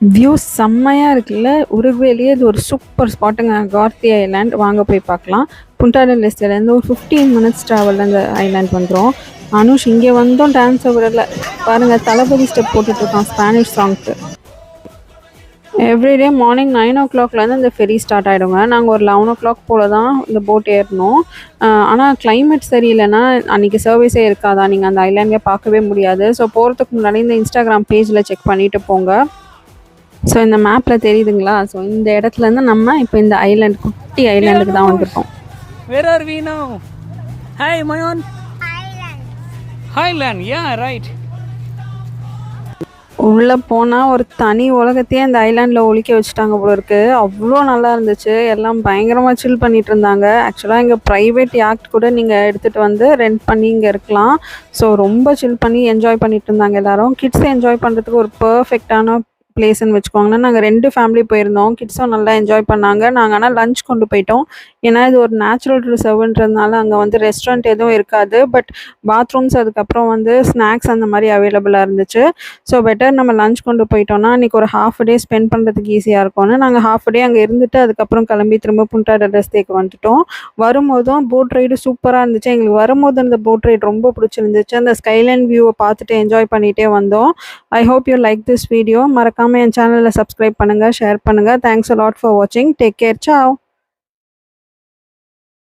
View செம்மையா இருக்குல்ல! உருகுவேலயே இது ஒரு சூப்பர் ஸ்பாட்டுங்க. கார்த்தி ஐலாண்ட். வாங்க போய் பார்க்கலாம். புண்டா டெல் எஸ்டேலேருந்து ஒரு 15 மினிட்ஸ் ட்ராவல்ல இந்த ஐலாண்ட் வந்துரும். அனுஷ் இங்க வந்தும் டான்ஸ விடல. பாருங்க தளபதி ஸ்டெப் போட்டுட்ருக்கான் ஸ்பானிஷ் சாங்க்கு. எவ்ரிடே மார்னிங் 9:00லேருந்து இந்த ஃபெரி ஸ்டார்ட் ஆயிடுங்க. நாங்க ஒரு 11:00 போல தான் இந்த போட் ஏறுனோம். ஆனா கிளைமேட் சரியில்லன்னா அன்னைக்கு சர்வீஸே இருக்காதாம். நீங்க அந்த ஐலாண்டே பார்க்கவே முடியாது. ஸோ போறதுக்கு முன்னாடி இந்த இன்ஸ்டாகிராம் பேஜ்ல செக் பண்ணிட்டு போங்க. ஸோ இந்த மேப்ல தெரியுதுங்களா? ஸோ இந்த இடத்துலேருந்து நம்ம இப்போ இந்த ஐலாண்ட் குட்டி ஐலாண்டுக்கு தான் வந்திருக்கோம். Where are we now? Hi, Mayan. Highland. Yeah, right. உள்ளே போனால் ஒரு தனி உலகத்தையே அந்த ஐலாண்டில் ஒழிக்க வச்சுட்டாங்க போல இருக்கு. அவ்வளோ நல்லா இருந்துச்சு. எல்லாம் பயங்கரமாக சில் பண்ணிட்டு இருந்தாங்க. ஆக்சுவலாக இங்கே ப்ரைவேட் யாக்ட் கூட நீங்கள் எடுத்துகிட்டு வந்து ரெண்ட் பண்ணி இங்கே இருக்கலாம். ஸோ ரொம்ப சில் பண்ணி என்ஜாய் பண்ணிட்டு இருந்தாங்க எல்லாரும். கிட்ஸை என்ஜாய் பண்ணுறதுக்கு ஒரு பர்ஃபெக்டான பிளேஸ்ன்னு வச்சுக்கோங்களேன். நாங்கள் 2 ஃபேமிலி போயிருந்தோம். கிட்ஸும் நல்லா என்ஜாய் பண்ணாங்க. நாங்கள் ஆனால் லஞ்ச் கொண்டு போயிட்டோம். ஏன்னா இது ஒரு நேச்சுரல் ரிசர்வ்ன்றதுனால அங்கே வந்து ரெஸ்டாரண்ட் எதுவும் இருக்காது. பட் பாத்ரூம்ஸ் அதுக்கப்புறம் வந்து ஸ்நாக்ஸ் அந்த மாதிரி அவைலபிளாக இருந்துச்சு. ஸோ பெட்டர் நம்ம லஞ்ச் கொண்டு போயிட்டோம்னா அன்றைக்கி ஒரு ஹாஃப் டே ஸ்பெண்ட் பண்ணுறதுக்கு ஈஸியாக இருக்கும்னு நாங்கள் ஹாஃப் டே அங்கே இருந்துட்டு அதுக்கப்புறம் கிளம்பி திரும்ப புண்டா டெல் எஸ்டேக்கு வந்துட்டோம். வரும்போதும் போட் ரைடு சூப்பராக இருந்துச்சு. எங்களுக்கு வரும்போது அந்த போட் ரைடு ரொம்ப பிடிச்சிருந்துச்சு. அந்த ஸ்கைலைன் வியூவை பார்த்துட்டு என்ஜாய் பண்ணிகிட்டே வந்தோம். I hope you like this video. மறக்காமல் என் சேனலில் சப்ஸ்கிரைப் பண்ணுங்கள், ஷேர் பண்ணுங்கள். தேங்க்ஸ் அ லாட் ஃபார் வாட்சிங். Take care. சாவ்.